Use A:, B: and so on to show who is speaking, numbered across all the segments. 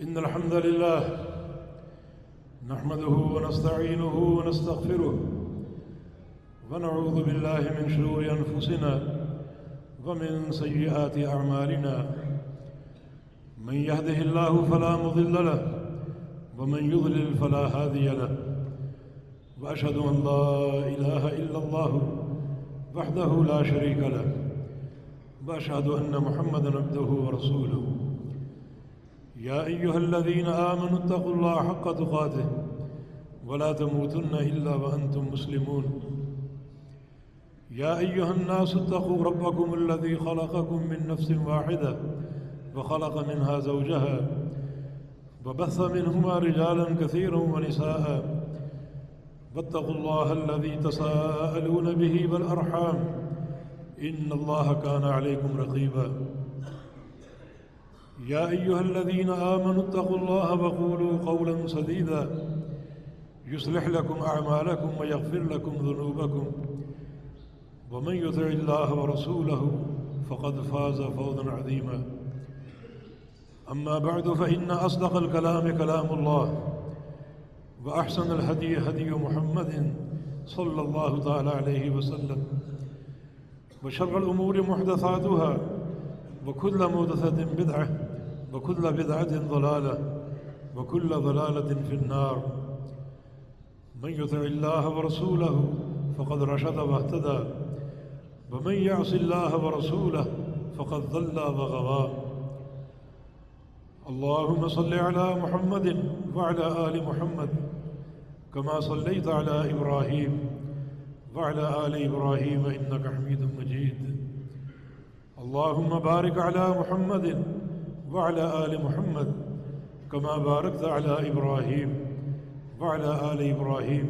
A: إن الحمد لله نحمده ونستعينه ونستغفره ونعوذ بالله من شرور أنفسنا ومن سيئات أعمالنا من يهده الله فلا مضل له ومن يضلل فلا هادي له وأشهد أن لا إله إلا الله وحده لا شريك له وأشهد أن محمدًا عبده ورسوله يا أيها الذين آمنوا اتقوا الله حق تقاته ولا تموتن إلا وأنتم مسلمون يا أيها الناس اتقوا ربكم الذي خلقكم من نفس واحدة وخلق منها زوجها وبث منهما رجالا كثيرا ونساء واتقوا الله الذي تساءلون به والأرحام إن الله كان عليكم رقيبا يا أيها الذين آمنوا اتقوا الله وقولوا قولا سديدا يصلح لكم أعمالكم ويغفر لكم ذنوبكم ومن يطع الله ورسوله فقد فاز فوزا عظيما أما بعد فإن أصدق الكلام كلام الله وأحسن الهدي هدي محمد صلى الله تعالى عليه وسلم وشر الأمور محدثاتها وكل محدثة بدعة وكل بدعة ضلالة وكل ضلالة في النار من يطع الله ورسوله فقد رشد واهتدى ومن يعص الله ورسوله فقد ضل وغوى اللهم صل على محمد وعلى آل محمد كما صليت على إبراهيم وعلى آل إبراهيم إنك حميد مجيد اللهم بارك على محمد وعلى آل محمد كما باركت على إبراهيم وعلى آل إبراهيم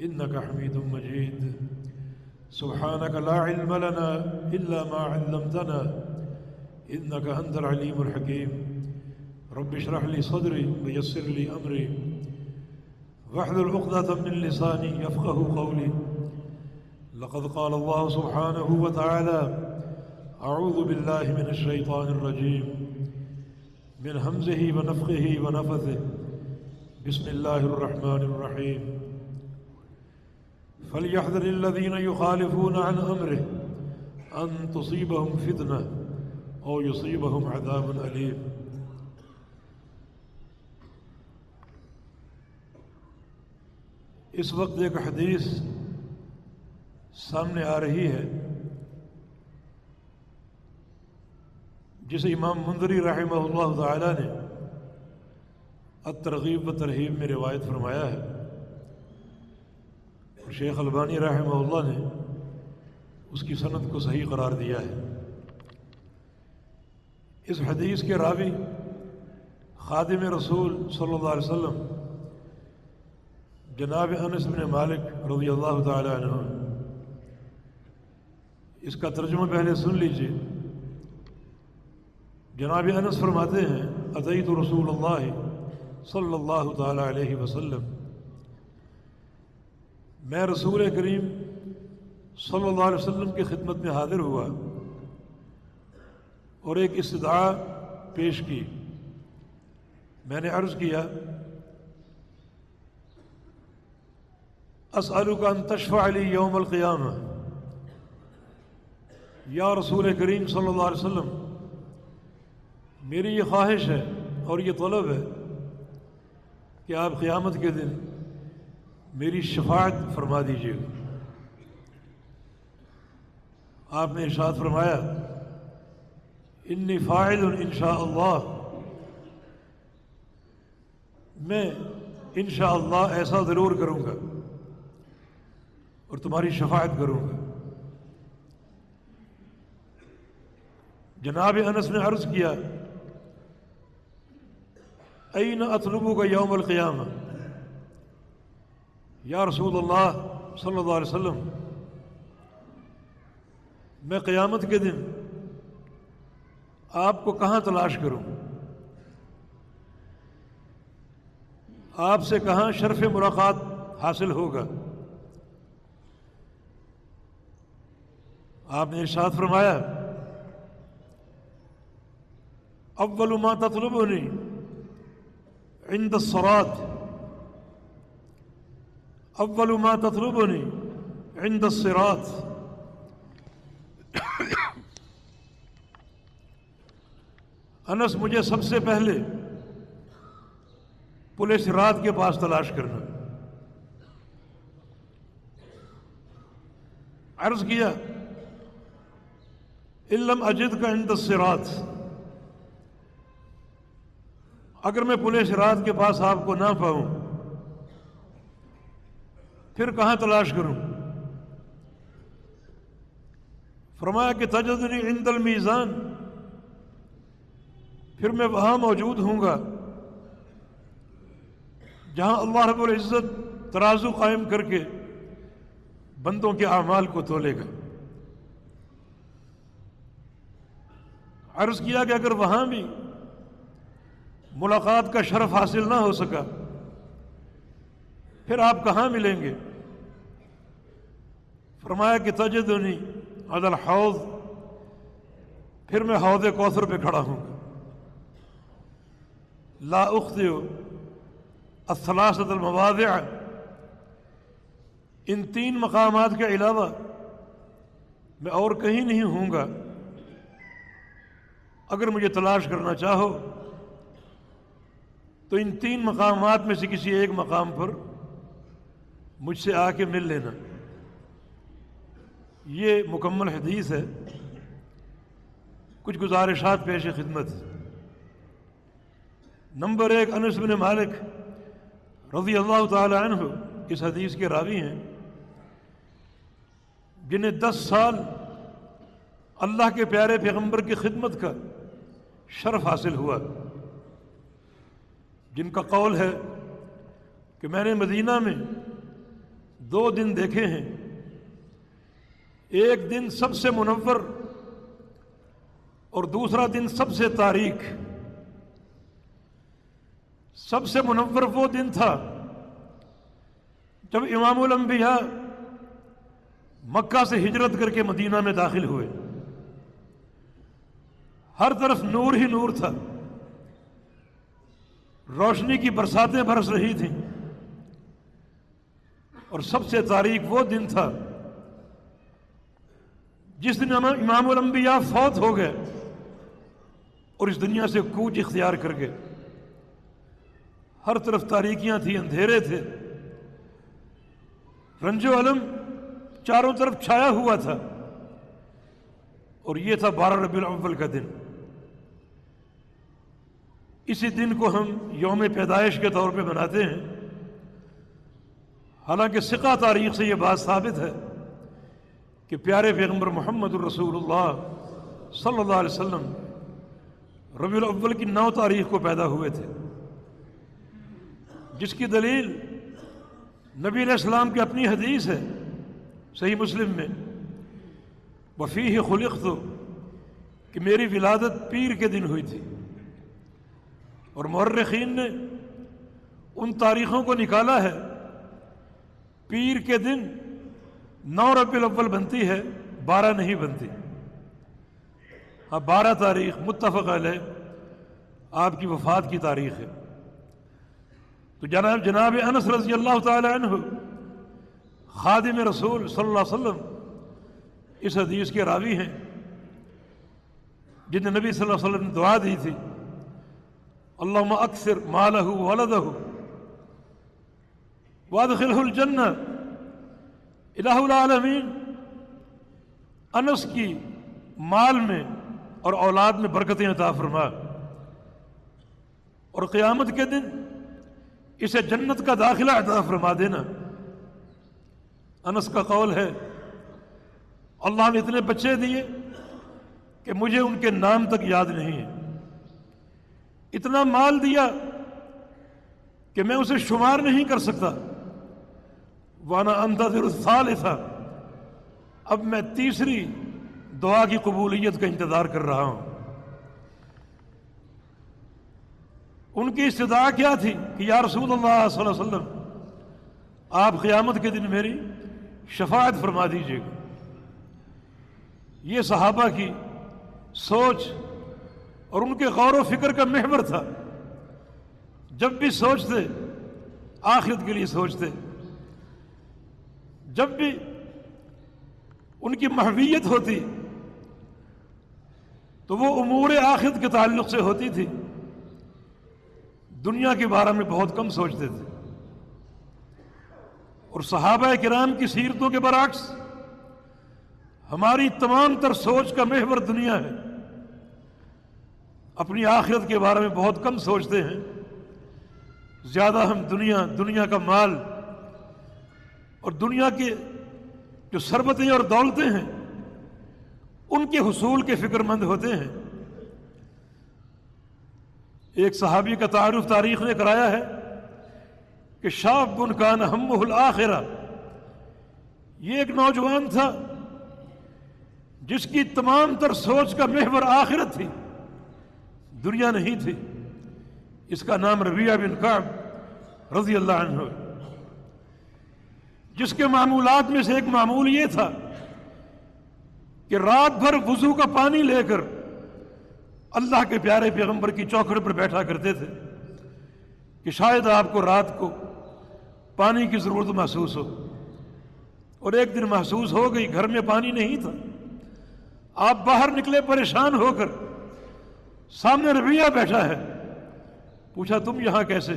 A: إنك حميد مجيد سبحانك لا علم لنا إلا ما علمتنا إنك أنت العليم الحكيم رب اشرح لي صدري ويسر لي أمري واحلل عقدة من لساني يفقه قولي لقد قال الله سبحانه وتعالى أعوذ بالله من الشيطان الرجيم من همزه ونفخه ونفثه بسم الله الرحمن الرحيم فليحذر الذين يخالفون عن أمره أن تصيبهم فتنة أو يصيبهم عذاب أليم اس وقت ایک حدیث سامنے آ رہی ہے جسے امام منذری رحمہ اللہ تعالی نے الترغیب و ترہیب میں روایت فرمایا ہے اور شیخ البانی رحمہ اللہ نے اس کی سند کو صحیح قرار دیا ہے۔ اس حدیث کے راوی خادم رسول صلی اللہ علیہ وسلم جناب انس بن مالک رضی اللہ تعالی عنہ، اس کا ترجمہ پہلے سن لیجئے۔ جناب انس فرماتے ہیں اتیت رسول اللہ صلی اللہ تعالی علیہ وسلم، میں رسول کریم صلی اللہ علیہ وسلم کی خدمت میں حاضر ہوا اور ایک استدعا پیش کی۔ میں نے عرض کیا اسألک ان تشفع لی یوم القیامہ، یا رسول کریم صلی اللہ علیہ وسلم میری یہ خواہش ہے اور یہ طلب ہے کہ آپ قیامت کے دن میری شفاعت فرما دیجیے گا۔ آپ نے ارشاد فرمایا انی فاعل انشاء اللہ، میں انشاءاللہ ایسا ضرور کروں گا اور تمہاری شفاعت کروں گا۔ جناب انس نے عرض کیا این اطلبک یوم القیامہ، یا رسول اللہ صلی اللہ علیہ وسلم میں قیامت کے دن آپ کو کہاں تلاش کروں، آپ سے کہاں شرف ملاقات حاصل ہوگا؟ آپ نے ارشاد فرمایا اول ما تطلبنی عند الصلاة اول ما تطلبني عند الصراط. انس مجھے سب سے پہلے پل صراط کے پاس تلاش کرنا. عرض کیا ان لم اجدک عند الصراط، اگر میں پل صراط کے پاس آپ کو نہ پاؤں پھر کہاں تلاش کروں؟ فرمایا کہ تجدنی عند المیزان، پھر میں وہاں موجود ہوں گا جہاں اللہ رب العزت ترازو قائم کر کے بندوں کے اعمال کو تولے گا. عرض کیا کہ اگر وہاں بھی ملاقات کا شرف حاصل نہ ہو سکا پھر آپ کہاں ملیں گے؟ فرمایا کہ تجدنی علی الحوض، پھر میں حوض کوثر پہ کھڑا ہوں گا. لا اخطئ الثلاثة المواضع، ان 3 مقامات کے علاوہ میں اور کہیں نہیں ہوں گا. اگر مجھے تلاش کرنا چاہو تو ان 3 مقامات میں سے کسی ایک مقام پر مجھ سے آ کے مل لینا. یہ مکمل حدیث ہے. کچھ گزارشات پیش خدمت. نمبر 1، انس بن مالک رضی اللہ تعالی عنہ اس حدیث کے راوی ہیں، جنہیں 10 سال اللہ کے پیارے پیغمبر کی خدمت کا شرف حاصل ہوا، جن کا قول ہے کہ میں نے مدینہ میں 2 دن دیکھے ہیں. ایک دن سب سے منور اور دوسرا دن سب سے تاریک. سب سے منور وہ دن تھا جب امام الانبیاء مکہ سے ہجرت کر کے مدینہ میں داخل ہوئے. ہر طرف نور ہی نور تھا، روشنی کی برساتیں برس رہی تھیں. اور سب سے تاریک وہ دن تھا جس دن امام الانبیاء فوت ہو گئے اور اس دنیا سے کوچ اختیار کر گئے. ہر طرف تاریکیاں تھیں، اندھیرے تھے، رنج و الم چاروں طرف چھایا ہوا تھا. اور یہ تھا 12 ربیع الاول کا دن. اسی دن کو ہم یوم پیدائش کے طور پہ مناتے ہیں. حالانکہ ثقہ تاریخ سے یہ بات ثابت ہے کہ پیارے پیغمبر محمد الرسول اللہ صلی اللہ علیہ وسلم ربیع الاول کی 9 تاریخ کو پیدا ہوئے تھے، جس کی دلیل نبی علیہ السلام کی اپنی حدیث ہے صحیح مسلم میں، وفیہ خلقت، کہ میری ولادت پیر کے دن ہوئی تھی. اور مورخین نے ان تاریخوں کو نکالا ہے. پیر کے دن 9 ربیع الاول بنتی ہے، 12 نہیں بنتی. ہاں 12 تاریخ متفق علیہ آپ کی وفات کی تاریخ ہے. تو جناب انس رضی اللہ تعالی عنہ خادم رسول صلی اللہ علیہ وسلم اس حدیث کے راوی ہیں، جن نبی صلی اللہ علیہ وسلم نے دعا دی تھی اللہم اکثر مالہ ولدہ وادخلہ الجنہ. الہ العالمین انس کی مال میں اور اولاد میں برکتیں عطا فرما، اور قیامت کے دن اسے جنت کا داخلہ عطا فرما دینا. انس کا قول ہے اللہ نے اتنے بچے دیے کہ مجھے ان کے نام تک یاد نہیں ہے. اتنا مال دیا کہ میں اسے شمار نہیں کر سکتا. وانا انتظر الثالثہ، اب میں تیسری دعا کی قبولیت کا انتظار کر رہا ہوں. ان کی استدعا کیا تھی کہ یا رسول اللہ صلی اللہ علیہ وسلم آپ قیامت کے دن میری شفاعت فرما دیجیے گا. یہ صحابہ کی سوچ اور ان کے غور و فکر کا محور تھا. جب بھی سوچتے آخرت کے لیے سوچتے، جب بھی ان کی محویت ہوتی تو وہ امور آخرت کے تعلق سے ہوتی تھی، دنیا کے بارے میں بہت کم سوچتے تھے۔ اور صحابہ کرام کی سیرتوں کے برعکس ہماری تمام تر سوچ کا محور دنیا ہے، اپنی آخرت کے بارے میں بہت کم سوچتے ہیں، زیادہ ہم دنیا کا مال اور دنیا کے جو ثروتیں اور دولتیں ہیں ان کے حصول کے فکر مند ہوتے ہیں۔ ایک صحابی کا تعارف تاریخ نے کرایا ہے کہ شاب کان ہمہ الآخرہ، یہ ایک نوجوان تھا جس کی تمام تر سوچ کا محور آخرت تھی، دنیا نہیں تھی۔ اس کا نام ربیعہ بن کعب رضی اللہ عنہ، جس کے معمولات میں سے ایک معمول یہ تھا کہ رات بھر وضو کا پانی لے کر اللہ کے پیارے پیغمبر کی چوکھٹ پر بیٹھا کرتے تھے کہ شاید آپ کو رات کو پانی کی ضرورت محسوس ہو۔ اور ایک دن محسوس ہو گئی، گھر میں پانی نہیں تھا، آپ باہر نکلے پریشان ہو کر، سامنے ربیعہ بیٹھا ہے، پوچھا تم یہاں کیسے؟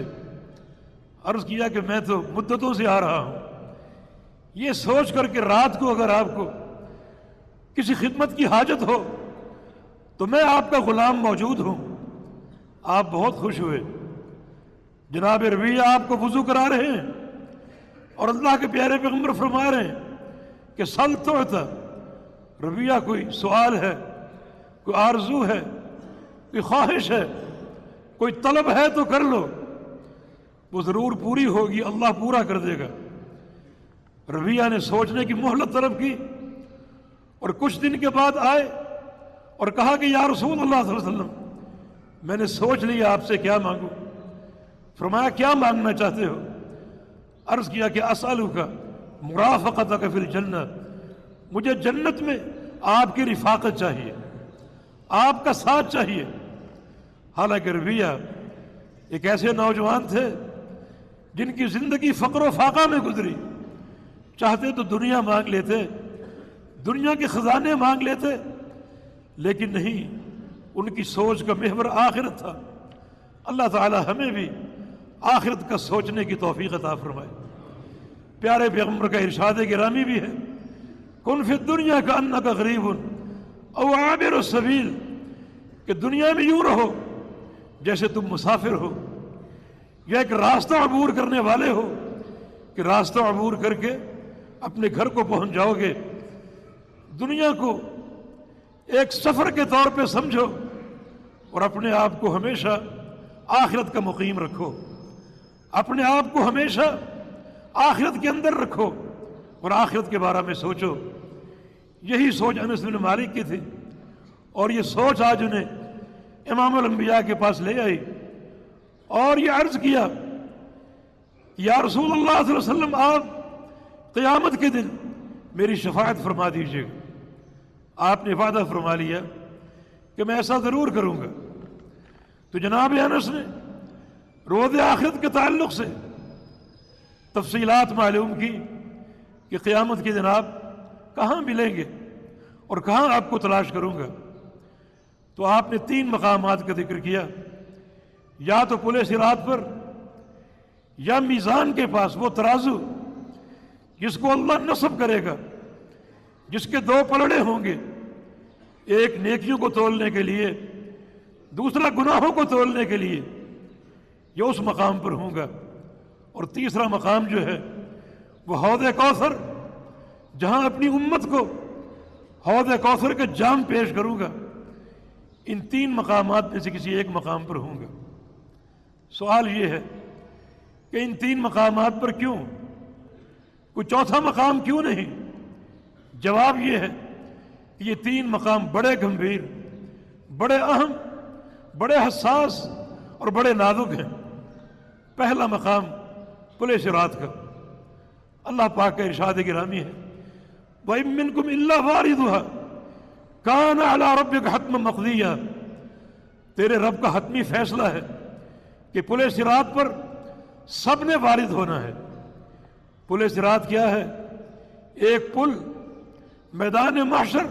A: عرض کیا کہ میں تو مدتوں سے آ رہا ہوں، یہ سوچ کر کہ رات کو اگر آپ کو کسی خدمت کی حاجت ہو تو میں آپ کا غلام موجود ہوں۔ آپ بہت خوش ہوئے، جناب ربیعہ آپ کو وضو کرا رہے ہیں اور اللہ کے پیارے پیغمبر فرما رہے ہیں کہ سل تعطیٰ۔ ربیعہ کوئی سوال ہے، کوئی آرزو ہے، کوئی خواہش ہے، کوئی طلب ہے تو کر لو، وہ ضرور پوری ہوگی، اللہ پورا کر دے گا۔ ربیعہ نے سوچنے کی مہلت طلب کی اور کچھ دن کے بعد آئے اور کہا کہ یا رسول اللہ صلی اللہ علیہ وسلم، میں نے سوچ لیا آپ سے کیا مانگوں۔ فرمایا کیا مانگنا چاہتے ہو؟ عرض کیا کہ اسألک مرافقتک فی الجنہ، مجھے جنت میں آپ کی رفاقت چاہیے، آپ کا ساتھ چاہیے۔ حالانکہ ربیعہ ایک ایسے نوجوان تھے جن کی زندگی فقر و فاقہ میں گزری، چاہتے تو دنیا مانگ لیتے، دنیا کے خزانے مانگ لیتے، لیکن نہیں، ان کی سوچ کا محور آخرت تھا۔ اللہ تعالی ہمیں بھی آخرت کا سوچنے کی توفیق عطا فرمائے۔ پیارے پیغمبر کا ارشاد گرامی بھی ہے، کن فی الدنیا کأنک غریب او عابر السبیل، کہ دنیا میں یوں رہو جیسے تم مسافر ہو، یا ایک راستہ عبور کرنے والے ہو کہ راستہ عبور کر کے اپنے گھر کو پہنچ جاؤ گے۔ دنیا کو ایک سفر کے طور پہ سمجھو اور اپنے آپ کو ہمیشہ آخرت کا مقیم رکھو، اپنے آپ کو ہمیشہ آخرت کے اندر رکھو اور آخرت کے بارے میں سوچو۔ یہی سوچ انس بن مالک کی تھی، اور یہ سوچ آج انہیں امام الانبیاء کے پاس لے آئی اور یہ عرض کیا، یا رسول اللہ صلی اللہ علیہ وسلم، آپ قیامت کے دن میری شفاعت فرما دیجیے گا۔ آپ نے وعدہ فرما لیا کہ میں ایسا ضرور کروں گا۔ تو جناب انس نے روز آخرت کے تعلق سے تفصیلات معلوم کی کہ قیامت کے دن آپ کہاں ملیں گے اور کہاں آپ کو تلاش کروں گا۔ تو آپ نے 3 مقامات کا ذکر کیا، یا تو پل صراط پر، یا میزان کے پاس، وہ ترازو جس کو اللہ نصب کرے گا، جس کے 2 پلڑے ہوں گے، ایک نیکیوں کو تولنے کے لیے، دوسرا گناہوں کو تولنے کے لیے، یہ اس مقام پر ہوں گا۔ اور تیسرا مقام جو ہے وہ حوض کوثر، جہاں اپنی امت کو حوض کوثر کا جام پیش کروں گا۔ ان 3 مقامات میں سے کسی ایک مقام پر ہوں گا۔ سوال یہ ہے کہ ان 3 مقامات پر کیوں؟ کوئی چوتھا مقام کیوں نہیں؟ جواب یہ ہے کہ یہ 3 مقام بڑے گمبھیر، بڑے اہم، بڑے حساس اور بڑے نازک ہیں۔ پہلا مقام پل صراط کا، اللہ پاک کا ارشاد گرامی ہے، وَإِن مِّنكُمْ إِلَّا وَارِدُهَا كَانَ عَلَىٰ رَبِّكَ حَتْمًا مَّقْضِيًّا، تیرے رب کا حتمی فیصلہ ہے کہ پل صراط پر سب نے وارد ہونا ہے۔ پل صراط کیا ہے؟ ایک پل میدان محشر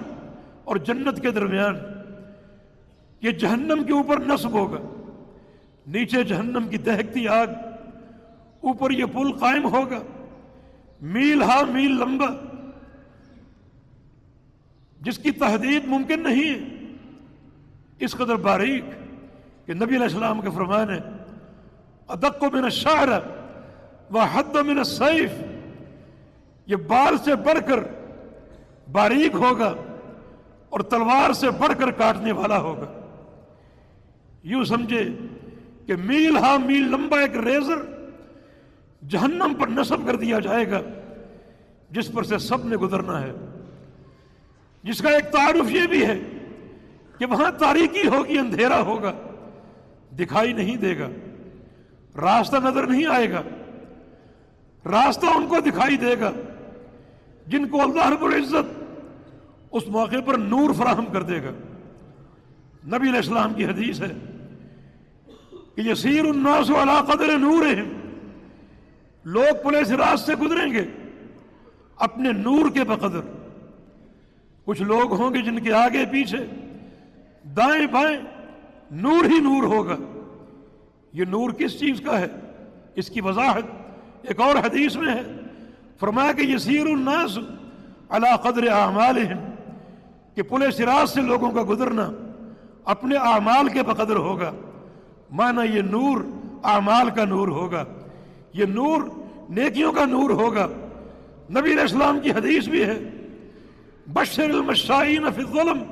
A: اور جنت کے درمیان، یہ جہنم کے اوپر نصب ہوگا، نیچے جہنم کی دہکتی آگ، اوپر یہ پل قائم ہوگا، میل ہا میل لمبا، جس کی تحدید ممکن نہیں ہے، اس قدر باریک کہ نبی علیہ السلام کے فرمان ہے ادق من الشعر وحد من السیف، یہ بال سے بڑھ کر باریک ہوگا اور تلوار سے بڑھ کر کاٹنے والا ہوگا۔ یوں سمجھے کہ میل ہا میل لمبا ایک ریزر جہنم پر نصب کر دیا جائے گا، جس پر سے سب نے گزرنا ہے، جس کا ایک تعارف یہ بھی ہے کہ وہاں تاریکی ہوگی، اندھیرا ہوگا، دکھائی نہیں دے گا، راستہ نظر نہیں آئے گا، راستہ ان کو دکھائی دے گا جن کو اللہ رب العزت اس موقع پر نور فراہم کر دے گا۔ نبی علیہ السلام کی حدیث ہے کہ یسیر الناس علی قدر نورہم، لوگ پل صراط سے گزریں گے اپنے نور کے بقدر۔ کچھ لوگ ہوں گے جن کے آگے پیچھے دائیں بائیں نور ہی نور ہوگا۔ یہ نور کس چیز کا ہے؟ اس کی وضاحت ایک اور حدیث میں ہے، فرمایا کہ یسیر الناس علی قدر اعمالہم، کہ پل صراط سے لوگوں کا گزرنا اپنے اعمال کے بقدر ہوگا۔ مانا یہ نور اعمال کا نور ہوگا، یہ نور نیکیوں کا نور ہوگا۔ نبی علیہ السلام کی حدیث بھی ہے بشر المشائین فی الظلم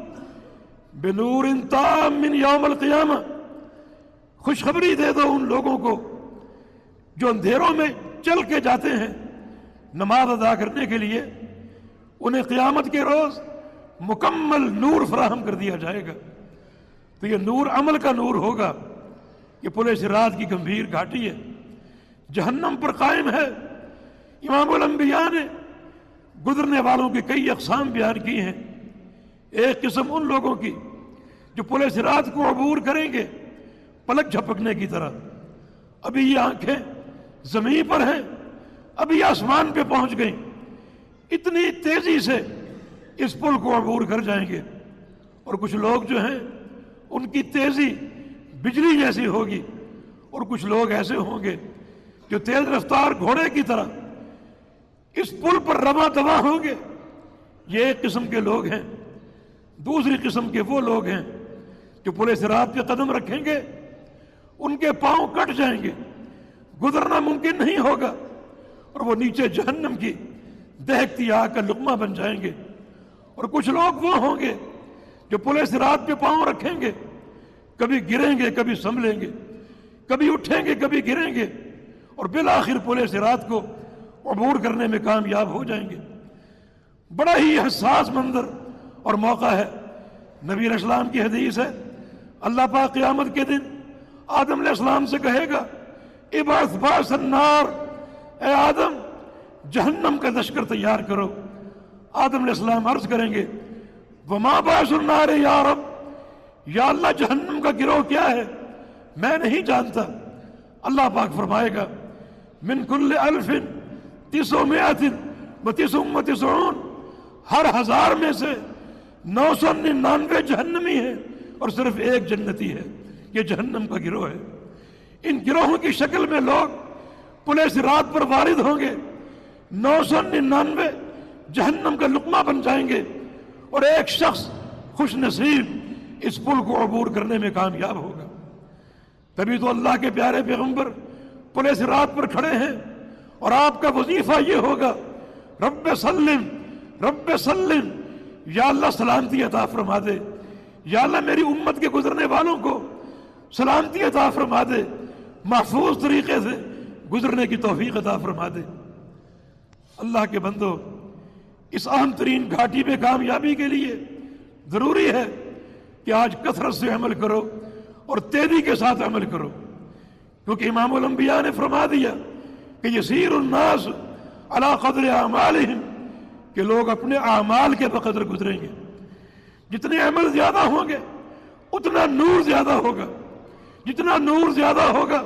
A: بنور تام من یوم القیامہ، خوشخبری دے دو ان لوگوں کو جو اندھیروں میں چل کے جاتے ہیں نماز ادا کرنے کے لیے، انہیں قیامت کے روز مکمل نور فراہم کر دیا جائے گا۔ تو یہ نور عمل کا نور ہوگا۔ یہ پل صراط کی گمبھیر گھاٹی ہے، جہنم پر قائم ہے۔ امام الانبیاء نے گزرنے والوں کی کئی اقسام بیان کی ہیں۔ ایک قسم ان لوگوں کی جو پل صراط کو عبور کریں گے پلک جھپکنے کی طرح، ابھی یہ آنکھیں زمین پر ہیں، ابھی آسمان پہ پہنچ گئیں، اتنی تیزی سے اس پل کو عبور کر جائیں گے۔ اور کچھ لوگ جو ہیں ان کی تیزی بجلی جیسی ہوگی، اور کچھ لوگ ایسے ہوں گے جو تیز رفتار گھوڑے کی طرح اس پل پر رواں دواں ہوں گے۔ یہ ایک قسم کے لوگ ہیں۔ دوسری قسم کے وہ لوگ ہیں جو پل صراط پہ قدم رکھیں گے، ان کے پاؤں کٹ جائیں گے، گزرنا ممکن نہیں ہوگا، اور وہ نیچے جہنم کی دہکتی آگ کا لقمہ بن جائیں گے۔ اور کچھ لوگ وہ ہوں گے جو پل صراط پہ پاؤں رکھیں گے، کبھی گریں گے کبھی سنبھلیں گے، کبھی اٹھیں گے کبھی گریں گے، اور بالآخر پل صراط کو عبور کرنے میں کامیاب ہو جائیں گے۔ بڑا ہی حساس منظر اور موقع ہے۔ نبی علیہ السلام کی حدیث ہے اللہ پاک قیامت کے دن آدم علیہ السلام سے کہے گا ابعث بعث النار، اے آدم جہنم کا لشکر تیار کرو۔ آدم علیہ السلام عرض کریں گے وما بعث النار یا رب، یا اللہ جہنم کا گروہ کیا ہے؟ میں نہیں جانتا۔ اللہ پاک فرمائے گا من کل 1999 ہر 1000 میں سے 999 جہنمی ہیں اور صرف ایک جنتی ہے۔ یہ جہنم کا گروہ ہے۔ ان گروہوں کی شکل میں لوگ پل صراط پر وارد ہوں گے، 999 جہنم کا لقمہ بن جائیں گے، اور ایک شخص خوش نصیب اس پل کو عبور کرنے میں کامیاب ہوگا۔ تبھی تو اللہ کے پیارے پیغمبر پل صراط پر کھڑے ہیں، اور آپ کا وظیفہ یہ ہوگا رب سلم رب سلم، یا اللہ سلامتی عطا فرما دے، یا اللہ میری امت کے گزرنے والوں کو سلامتی عطا فرما دے، محفوظ طریقے سے گزرنے کی توفیق عطا فرما دے۔ اللہ کے بندو، اس اہم ترین گھاٹی میں کامیابی کے لیے ضروری ہے کہ آج کثرت سے عمل کرو اور تیزی کے ساتھ عمل کرو، کیونکہ امام الانبیاء نے فرما دیا کہ یسیر الناس علی قدر اعمالہم، کہ لوگ اپنے اعمال کے بقدر گزریں گے۔ جتنے عمل زیادہ ہوں گے اتنا نور زیادہ ہوگا، جتنا نور زیادہ ہوگا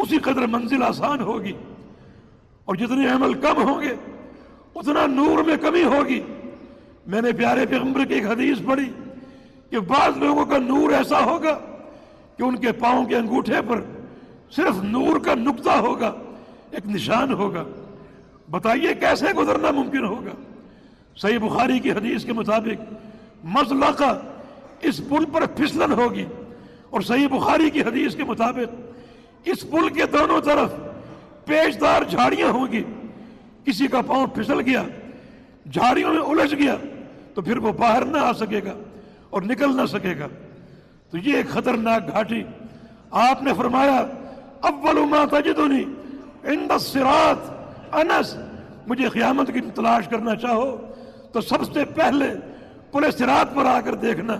A: اسی قدر منزل آسان ہوگی، اور جتنے عمل کم ہوں گے اتنا نور میں کمی ہوگی۔ میں نے پیارے پیغمبر کی ایک حدیث پڑھی کہ بعض لوگوں کا نور ایسا ہوگا کہ ان کے پاؤں کے انگوٹھے پر صرف نور کا نقطہ ہوگا، ایک نشان ہوگا۔ بتائیے کیسے گزرنا ممکن ہوگا؟ صحیح بخاری کی حدیث کے مطابق مزلقہ، اس پل پر پھسلن ہوگی، اور صحیح بخاری کی حدیث کے مطابق اس پل کے دونوں طرف پیچدار جھاڑیاں ہوں گی۔ کسی کا پاؤں پھسل گیا، جھاڑیوں میں الجھ گیا، تو پھر وہ باہر نہ آ سکے گا اور نکل نہ سکے گا۔ تو یہ ایک خطرناک گھاٹی۔ آپ نے فرمایا اول ما تجدنی عند الصراط انس، مجھے قیامت کی تلاش کرنا چاہو تو سب سے پہلے پل صراط پر آ کر دیکھنا،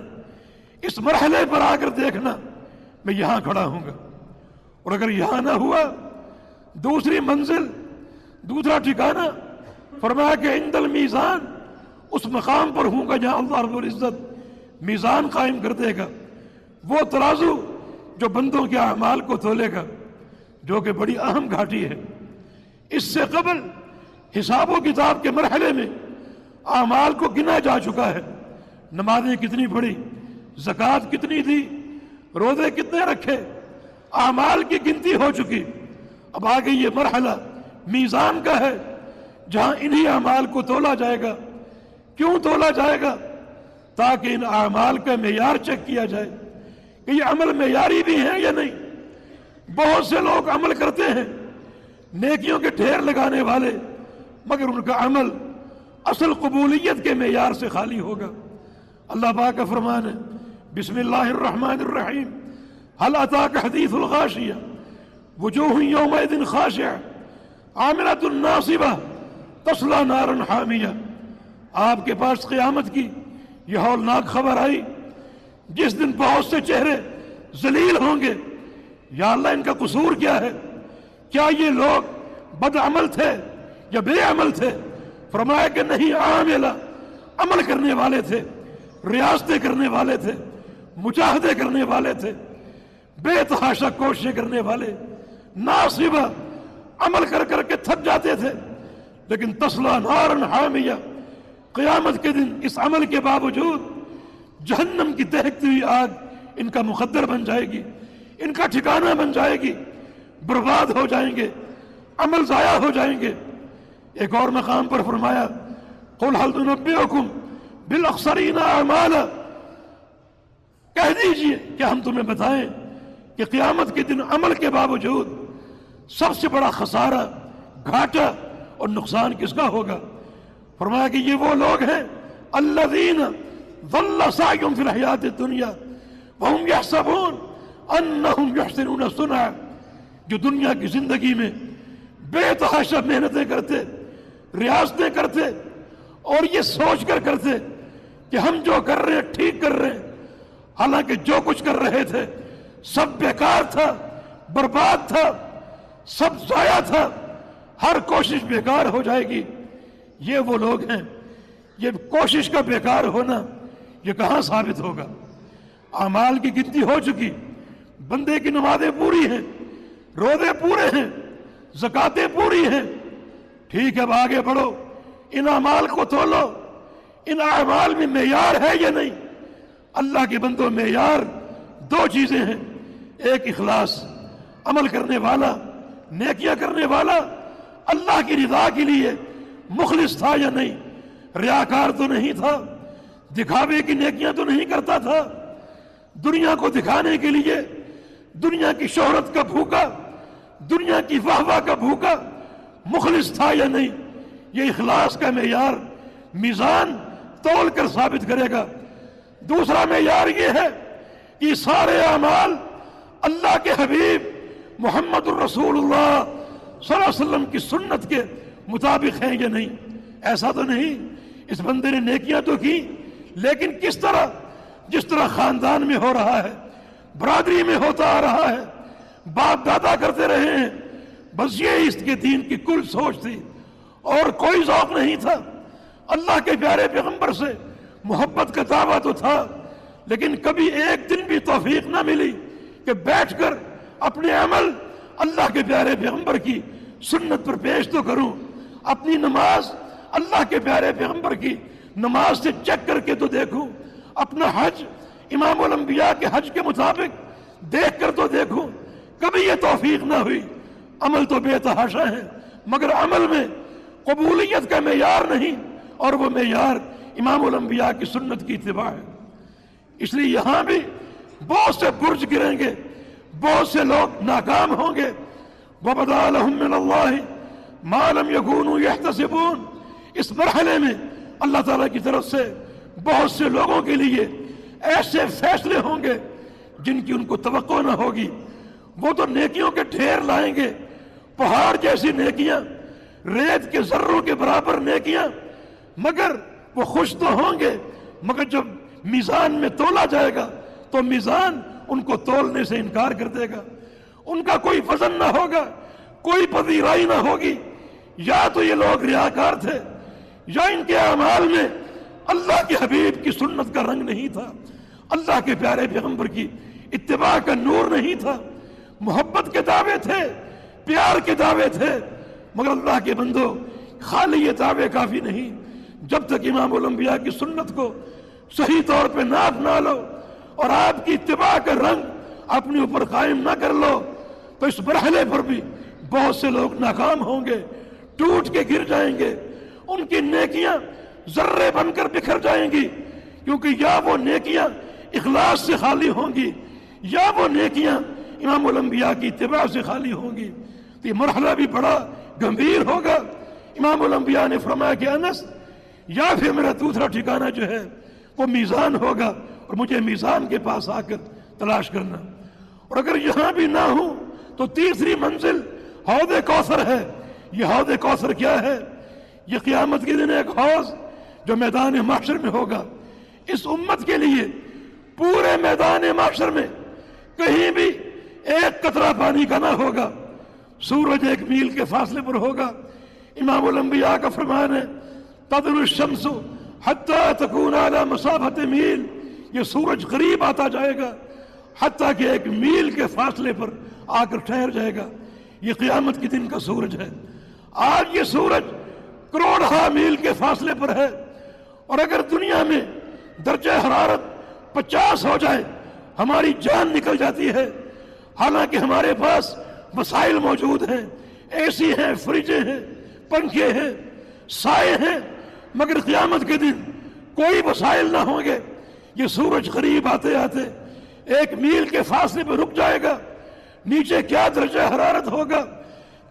A: اس مرحلے پر آ کر دیکھنا میں یہاں کھڑا ہوں گا، اور اگر یہاں نہ ہوا دوسری منزل، دوسرا ٹھکانہ، فرمایا کہ عند المیزان، اس مقام پر ہوں گا جہاں اللہ رب العزت میزان قائم کر دے گا، وہ ترازو جو بندوں کے اعمال کو تولے گا، جو کہ بڑی اہم گھاٹی ہے۔ اس سے قبل حساب و کتاب کے مرحلے میں اعمال کو گنا جا چکا ہے، نمازیں کتنی پڑھی، زکوٰۃ کتنی دی، روزے کتنے رکھے، اعمال کی گنتی ہو چکی۔ اب آگے یہ مرحلہ میزان کا ہے جہاں انہی اعمال کو تولا جائے گا۔ کیوں تولا جائے گا؟ تاکہ ان اعمال کا معیار چیک کیا جائے کہ یہ عمل معیاری بھی ہیں یا نہیں۔ بہت سے لوگ عمل کرتے ہیں، نیکیوں کے ڈھیر لگانے والے، مگر ان کا عمل اصل قبولیت کے معیار سے خالی ہوگا۔ اللہ پاک کا فرمان ہے بسم اللہ الرحمن الرحیم، هل اتاک حدیث الغاشیہ وجوہ یومئذ خاشعہ عاملۃ ناصبہ تصلی نارا حامیہ۔ آپ کے پاس قیامت کی یہ ہولناک خبر آئی جس دن بہت سے چہرے ذلیل ہوں گے۔ یا اللہ ان کا قصور کیا ہے؟ کیا یہ لوگ بد عمل تھے یا بے عمل تھے؟ فرمایا کہ نہیں، عاملہ، عمل کرنے والے تھے، ریاضتیں کرنے والے تھے، مجاہدے کرنے والے تھے، بے تحاشا کوششیں کرنے والے، ناصبہ، عمل کر کر کے تھک جاتے تھے، لیکن تصلی نارا حامیہ، قیامت کے دن اس عمل کے باوجود جہنم کی دہکتی ہوئی آگ ان کا مقدر بن جائے گی، ان کا ٹھکانہ بن جائے گی، برباد ہو جائیں گے، عمل ضائع ہو جائیں گے۔ ایک اور مقام پر فرمایا قل هل ننبئکم بالاخسرین اعمالا، کہہ دیجئے کہ ہم تمہیں بتائیں کہ قیامت کے دن عمل کے باوجود سب سے بڑا خسارہ، گھاٹا اور نقصان کس کا ہوگا؟ فرمایا کہ یہ وہ لوگ ہیں الذین ضل سعیہم فی الحیاۃ الدنیا وہم یحسبون انہم یحسنون صنعا، جو دنیا کی زندگی میں بے تحاشا محنتیں کرتے، ریاضتیں کرتے، اور یہ سوچ کر کرتے کہ ہم جو کر رہے ہیں ٹھیک کر رہے ہیں، حالانکہ جو کچھ کر رہے تھے سب بیکار تھا، برباد تھا، سب ضائع تھا، ہر کوشش بیکار ہو جائے گی۔ یہ وہ لوگ ہیں۔ یہ کوشش کا بیکار ہونا یہ کہاں ثابت ہوگا؟ اعمال کی گنتی ہو چکی، بندے کی نمازیں پوری ہیں، روزے پورے ہیں، زکاتیں پوری ہیں، ٹھیک ہے، اب آگے بڑھو، ان اعمال کو تولو، ان اعمال میں معیار ہے یا نہیں؟ اللہ کے بندوں، معیار دو چیزیں ہیں، ایک اخلاص، عمل کرنے والا، نیکیاں کرنے والا اللہ کی رضا کے لیے مخلص تھا یا نہیں، ریاکار تو نہیں تھا، دکھاوے کی نیکیاں تو نہیں کرتا تھا، دنیا کو دکھانے کے لیے، دنیا کی شہرت کا بھوکا، دنیا کی واہ واہ کا بھوکا مخلص تھا یا نہیں؟ یہ اخلاص کا معیار، میزان تول کر ثابت کرے گا۔ دوسرا معیار یہ ہے کہ سارے اعمال اللہ کے حبیب محمد الرسول اللہ صلی اللہ علیہ وسلم کی سنت کے مطابق ہیں یا نہیں۔ ایسا تو نہیں اس بندے نے نیکیاں تو کی، لیکن کس طرح؟ جس طرح خاندان میں ہو رہا ہے، برادری میں ہوتا آ رہا ہے، باپ دادا کرتے رہے ہیں، بس یہ اس کے دین کی کل سوچ تھی، اور کوئی ذوق نہیں تھا۔ اللہ کے پیارے پیغمبر سے محبت کا دعویٰ تو تھا، لیکن کبھی ایک دن بھی توفیق نہ ملی کہ بیٹھ کر اپنے عمل اللہ کے پیارے پیغمبر کی سنت پر پیش تو کروں، اپنی نماز اللہ کے پیارے پیغمبر کی نماز سے چیک کر کے تو دیکھوں، اپنا حج امام الانبیاء کے حج کے مطابق دیکھ کر تو دیکھوں۔ کبھی یہ توفیق نہ ہوئی۔ عمل تو بے تحاشا ہے، مگر عمل میں قبولیت کا معیار نہیں، اور وہ معیار امام الانبیاء کی سنت کی اتباع ہے۔ اس لیے یہاں بھی بہت سے برج گریں گے، بہت سے لوگ ناکام ہوں گے۔ وَبَدَا لَهُم مِّنَ اللَّهِ مَا لَمْ يَكُونُوا يَحْتَسِبُونَ۔ اس مرحلے میں اللہ تعالیٰ کی طرف سے بہت سے لوگوں کے لیے ایسے فیصلے ہوں گے جن کی ان کو توقع نہ ہوگی۔ وہ تو نیکیوں کے ڈھیر لائیں گے، پہاڑ جیسی نیکیاں، ریت کے ذروں کے برابر نیکیاں، مگر وہ خوش تو ہوں گے، مگر جب میزان میں تولا جائے گا تو میزان ان کو تولنے سے انکار کر دے گا۔ ان کا کوئی وزن نہ ہوگا، کوئی پذیرائی نہ ہوگی۔ یا تو یہ لوگ ریاکار تھے، یا ان کے اعمال میں اللہ کے حبیب کی سنت کا رنگ نہیں تھا، اللہ کے پیارے پیغمبر کی اتباع کا نور نہیں تھا۔ محبت کے دعوے تھے، پیار کے دعوے تھے، مگر اللہ کے بندو خالی یہ دعوے کافی نہیں۔ جب تک امام الانبیاء کی سنت کو صحیح طور پہ ناپ نہ لو اور آپ کی اتباع کا رنگ اپنے اوپر قائم نہ کر لو، تو اس مرحلے پر بھی بہت سے لوگ ناکام ہوں گے، ٹوٹ کے گر جائیں گے، ان کی نیکیاں ذرے بن کر بکھر جائیں گی، کیونکہ یا وہ نیکیاں اخلاص سے خالی ہوں گی، یا وہ نیکیاں امام الانبیاء کی اتباع سے خالی ہوں گی۔ تو یہ مرحلہ بھی بڑا گمبھیر ہوگا۔ امام الانبیاء نے فرمایا کہ انس، یا پھر میرا دوسرا ٹھکانہ جو ہے وہ میزان ہوگا، اور مجھے میزان کے پاس آ کر تلاش کرنا، اور اگر یہاں بھی نہ ہوں تو تیسری منزل حوض کوثر ہے۔ یہ حوض کوثر کیا ہے؟ یہ قیامت کے دن ایک حوض جو میدان محشر میں ہوگا۔ اس امت کے لیے پورے میدان محشر میں کہیں بھی ایک قطرہ پانی کا نہ ہوگا۔ سورج 1 میل کے فاصلے پر ہوگا۔ امام الانبیاء کا فرمان ہے تطلع الشمس حتی تکون علی مسافت میل، یہ سورج قریب آتا جائے گا حتیٰ کہ 1 میل کے فاصلے پر آ کر ٹھہر جائے گا۔ یہ قیامت کے دن کا سورج ہے۔ آج یہ سورج کروڑہا میل کے فاصلے پر ہے، اور اگر دنیا میں درجہ حرارت 50 ہو جائے ہماری جان نکل جاتی ہے، حالانکہ ہمارے پاس وسائل موجود ہیں، اے سی ہیں، فریجیں ہیں، پنکھے ہیں، سائے ہیں، مگر قیامت کے دن کوئی وسائل نہ ہوں گے۔ یہ سورج قریب آتے آتے 1 میل کے فاصلے پہ رک جائے گا۔ نیچے کیا درجہ حرارت ہوگا،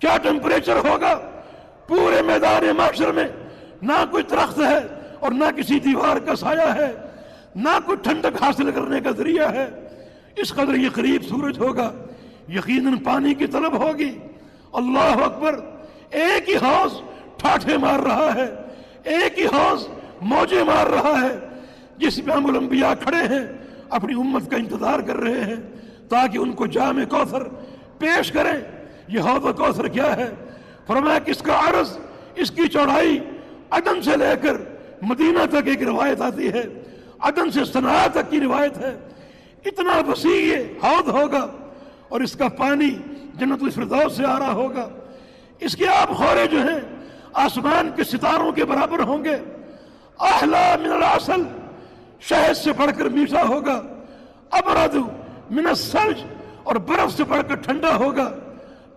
A: کیا ٹیمپریچر ہوگا۔ پورے میدان محشر میں نہ کوئی درخت ہے اور نہ کسی دیوار کا سایہ ہے، نہ کوئی ٹھنڈک حاصل کرنے کا ذریعہ ہے۔ اس قدر یہ قریب سورج ہوگا۔ یقیناً پانی کی طلب ہوگی۔ اللہ اکبر، ایک ہی حوض ٹھاٹھے مار رہا ہے، ایک ہی حوض موجے مار رہا ہے، جس میں امام الانبیاء کھڑے ہیں، اپنی امت کا انتظار کر رہے ہیں تاکہ ان کو جام کوثر پیش کریں۔ یہ حوض کوثر کیا ہے؟ فرمایا کہ اس کا عرض، اس کی چوڑائی عدن سے لے کر مدینہ تک ایک روایت آتی ہے، عدن سے صنعاء تک کی روایت ہے۔ اتنا وسیع یہ حوض ہوگا، اور اس کا پانی جنت الفردوس سے آ رہا ہوگا۔ اس کے آب خورے جو ہیں آسمان کے ستاروں کے برابر ہوں گے۔ احلا من العسل، شہد سے بڑھ کر میٹھا ہوگا۔ ابرد من الثلج، اور برف سے بڑھ کر ٹھنڈا ہوگا۔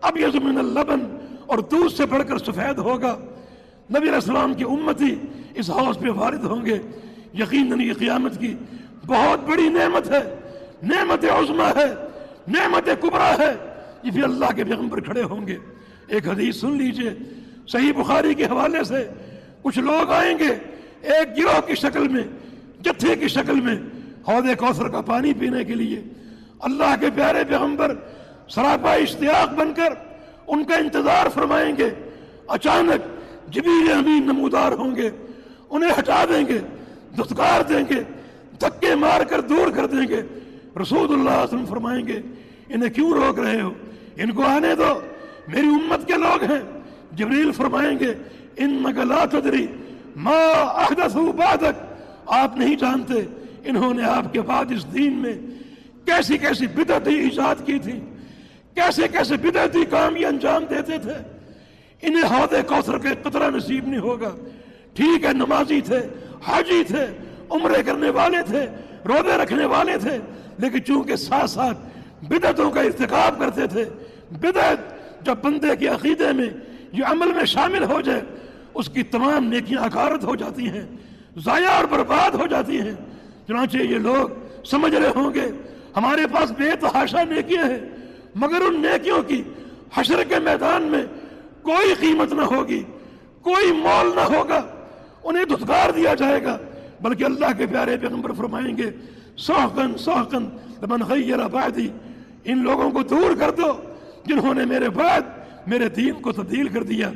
A: ابیض من اللبن، اور دودھ سے بڑھ کر سفید ہوگا۔ نبی علیہ السلام کی امتی اس حوض پہ وارد ہوں گے۔ یقیناً یہ قیامت کی بہت بڑی نعمت ہے، نعمت عظمیٰ ہے، نعمت کبریٰ ہے۔ یہ بھی اللہ کے پیغمبر کھڑے ہوں گے۔ ایک حدیث سن لیجئے، صحیح بخاری کے حوالے سے، کچھ لوگ آئیں گے ایک گروہ کی شکل میں، جتھے کی شکل میں، حوض کوثر کا پانی پینے کے لیے۔ اللہ کے پیارے پیغمبر سراپا اشتیاق بن کر ان کا انتظار فرمائیں گے۔ اچانک جبریل امین نمودار ہوں گے، انہیں ہٹا دیں گے، دھتکار دیں گے، دھکے مار کر دور کر دیں گے۔ رسول اللہ صلی اللہ علیہ وسلم فرمائیں گے انہیں کیوں روک رہے ہو، ان کو آنے دو، میری امت کے لوگ ہیں۔ جبریل فرمائیں گے انک لا تدری ما احدثوا بعدک، آپ نہیں جانتے انہوں نے آپ کے بعد اس دین میں کیسی کیسی بدعتیں ایجاد کی تھی، کیسے کیسے بدعتی کام یہ انجام دیتے تھے، انہیں حوض کوثر کا قطرہ نصیب نہیں ہوگا۔ ٹھیک ہے، نمازی تھے، حاجی تھے، عمرے کرنے والے تھے، روزے رکھنے والے تھے، لیکن چونکہ ساتھ ساتھ بدعتوں کا ارتکاب کرتے تھے۔ بدعت جب بندے کے عقیدے میں یہ عمل میں شامل ہو جائے، اس کی تمام نیکیاں اکارت ہو جاتی ہیں، ضائع اور برباد ہو جاتی ہیں۔ چنانچہ یہ لوگ سمجھ رہے ہوں گے ہمارے پاس بے تحاشا نیکیاں ہیں، مگر ان نیکیوں کی حشر کے میدان میں کوئی قیمت نہ ہوگی، کوئی مول نہ ہوگا، انہیں دھتکار دیا جائے گا۔ بلکہ اللہ کے پیارے پیغمبر فرمائیں گے سحقاً سحقاً لمن غیر بعدی، ان لوگوں کو دور کر دو جنہوں نے میرے بعد میرے دین کو تبدیل کر دیا۔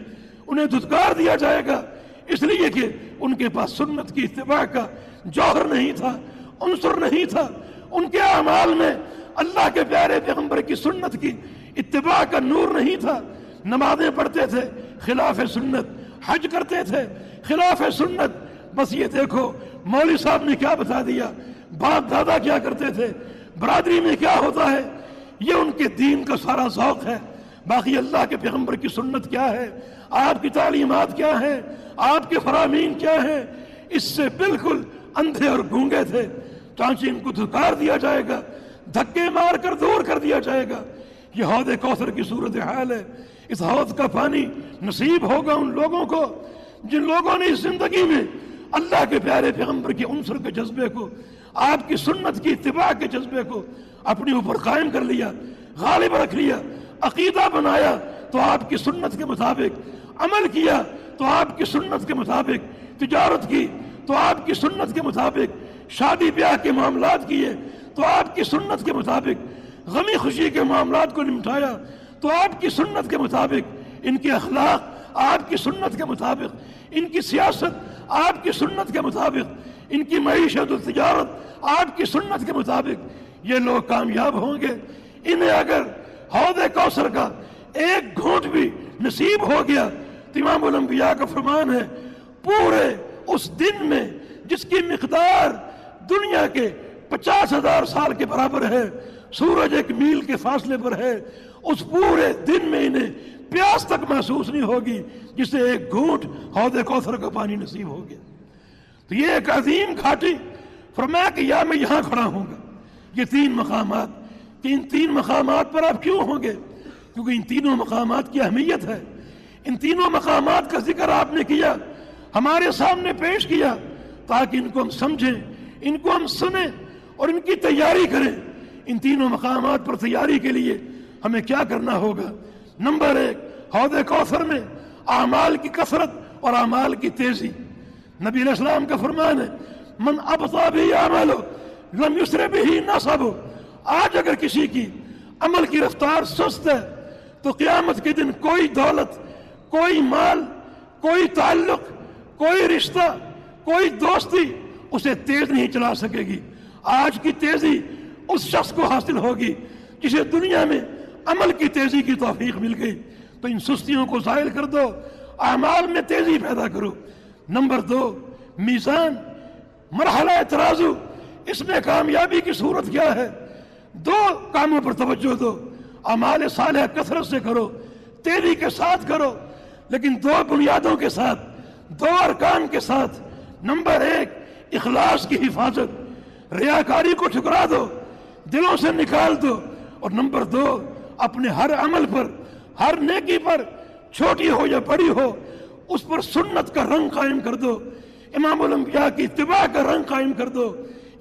A: انہیں دھتکار دیا جائے گا اس لیے کہ ان کے پاس سنت کی اتباع کا جوہر نہیں تھا، عنصر نہیں تھا، ان کے اعمال میں اللہ کے پیارے پیغمبر کی سنت کی اتباع کا نور نہیں تھا۔ نمازیں پڑھتے تھے خلاف سنت، حج کرتے تھے خلاف سنت۔ بس یہ دیکھو مولوی صاحب نے کیا بتا دیا، باپ دادا کیا کرتے تھے، برادری میں کیا ہوتا ہے، یہ ان کے دین کا سارا ذوق ہے۔ باقی اللہ کے پیغمبر کی سنت کیا ہے، آپ کی تعلیمات کیا ہیں، آپ کے فرامین کیا ہیں، اس سے بالکل اندھے اور گونگے تھے۔ چانچہ ان کو دھتکار دیا جائے گا، دھکے مار کر دور کر دیا جائے گا۔ یہ حوض کوثر کی صورتحال ہے۔ اس حوض کا پانی نصیب ہوگا ان لوگوں کو جن لوگوں نے اس زندگی میں اللہ کے پیارے پیغمبر کے عنصر کے جذبے کو، آپ کی سنت کی اتباع کے جذبے کو اپنے اوپر قائم کر لیا، غالب رکھ لیا، عقیدہ بنایا تو آپ کی سنت کے مطابق عمل کیا، تو آپ کی سنت کے مطابق تجارت کی، تو آپ کی سنت کے مطابق شادی بیاہ کے معاملات کیے، تو آپ کی سنت کے مطابق غمی خوشی کے معاملات کو نمٹایا، تو آپ کی سنت کے مطابق ان کے اخلاق، آپ کی سنت کے مطابق ان کی سیاست، آپ کی سنت کے مطابق ان کی معیشت و تجارت، آپ کی سنت کے مطابق یہ لوگ کامیاب ہوں گے۔ انہیں اگر حوض کوثر کا ایک گھونٹ بھی نصیب ہو گیا تو امام الانبیاء کا فرمان ہے پورے اس دن میں جس کی مقدار دنیا کے 50,000 سال کے برابر ہے، سورج 1 میل کے فاصلے پر ہے، اس پورے دن میں انہیں پیاس تک محسوس نہیں ہوگی جسے ایک گھونٹ حوض کوثر کا پانی نصیب ہو گیا۔ تو یہ ایک عظیم گھاٹی، فرمایا کہ یا میں یہاں کھڑا ہوں گا۔ یہ 3 مقامات، کہ ان 3 مقامات پر آپ کیوں ہوں گے؟ کیونکہ ان تینوں مقامات کی اہمیت ہے۔ ان تینوں مقامات کا ذکر آپ نے کیا، ہمارے سامنے پیش کیا، تاکہ ان کو ہم سمجھیں، ان کو ہم سنیں اور ان کی تیاری کریں۔ ان تینوں مقامات پر تیاری کے لیے ہمیں کیا کرنا ہوگا؟ نمبر 1، حوض کوثر میں اعمال کی کثرت اور اعمال کی تیزی۔ نبی علیہ السلام کا فرمان ہے من ابطأ به عمله لم یسرع به نسبه۔ آج اگر کسی کی عمل کی رفتار سست ہے تو قیامت کے دن کوئی دولت، کوئی مال، کوئی تعلق، کوئی رشتہ، کوئی دوستی اسے تیز نہیں چلا سکے گی۔ آج کی تیزی اس شخص کو حاصل ہوگی جسے دنیا میں عمل کی تیزی کی توفیق مل گئی۔ تو ان سستیوں کو زائل کر دو، اعمال میں تیزی پیدا کرو۔ نمبر 2، میزان، مرحلہ ترازو، اس میں کامیابی کی صورت کیا ہے؟ 2 کاموں پر توجہ دو، اعمال صالحہ کثرت سے کرو، تیزی کے ساتھ کرو، لیکن 2 بنیادوں کے ساتھ، 2 ارکان کے ساتھ۔ نمبر 1، اخلاص کی حفاظت، ریاکاری کو ٹھکرا دو، دلوں سے نکال دو۔ اور نمبر 2، اپنے ہر عمل پر، ہر نیکی پر، چھوٹی ہو یا بڑی ہو، اس پر سنت کا رنگ قائم کر دو، امام الانبیاء کی اتباع کا رنگ قائم کر دو۔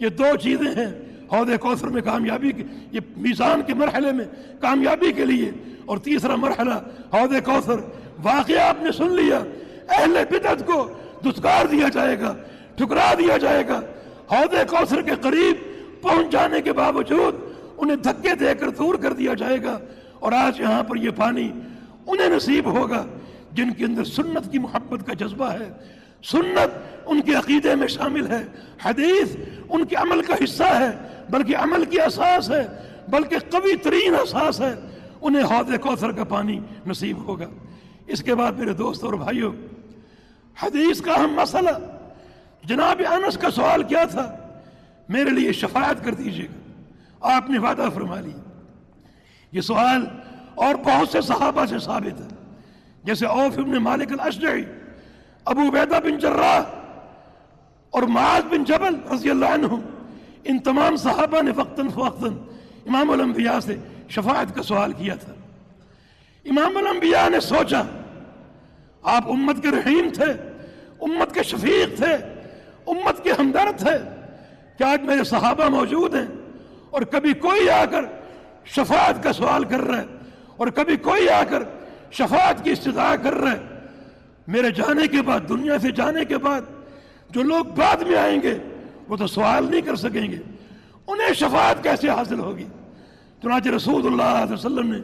A: یہ 2 چیزیں ہیں حوض کوثر میں کامیابی کی، یہ میزان کے مرحلے میں کامیابی کے لیے۔ اور تیسرا مرحلہ حوض کوثر، واقعہ آپ نے سن لیا، اہل بدعت کو دھتکار دیا جائے گا، ٹھکرا دیا جائے گا۔ حوض کوثر کے قریب پہنچ جانے کے باوجود انہیں دھکے دے کر دور کر دیا جائے گا۔ اور آج یہاں پر یہ پانی انہیں نصیب ہوگا جن کے اندر سنت کی محبت کا جذبہ ہے، سنت ان کے عقیدے میں شامل ہے، حدیث ان کے عمل کا حصہ ہے، بلکہ عمل کی اساس ہے، بلکہ قوی ترین اساس ہے۔ انہیں حوض کوثر کا پانی نصیب ہوگا۔ اس کے بعد میرے دوست اور بھائیوں، حدیث کا اہم مسئلہ، جناب انس کا سوال کیا تھا؟ میرے لیے شفاعت کر دیجیے گا، آپ نے وعدہ فرما لیا۔ یہ سوال اور بہت سے صحابہ سے ثابت ہے، جیسے عوف بن مالک الاشجعی، ابو عبیدہ بن جراح اور معاذ بن جبل رضی اللہ عنہم، ان تمام صحابہ نے وقتاً فوقتاً امام الانبیاء سے شفاعت کا سوال کیا تھا۔ امام الانبیاء نے سوچا آپ امت کے رحیم تھے، امت کے شفیق تھے، امت کے ہمدرد تھے، کہ آج میرے صحابہ موجود ہیں اور کبھی کوئی آ کر شفاعت کا سوال کر رہا ہے اور کبھی کوئی آ کر شفاعت کی استدعا کر رہا ہے۔ میرے جانے کے بعد، دنیا سے جانے کے بعد جو لوگ بعد میں آئیں گے وہ تو سوال نہیں کر سکیں گے، انہیں شفاعت کیسے حاصل ہوگی؟ چنانچہ رسول اللہ صلی اللہ علیہ وسلم نے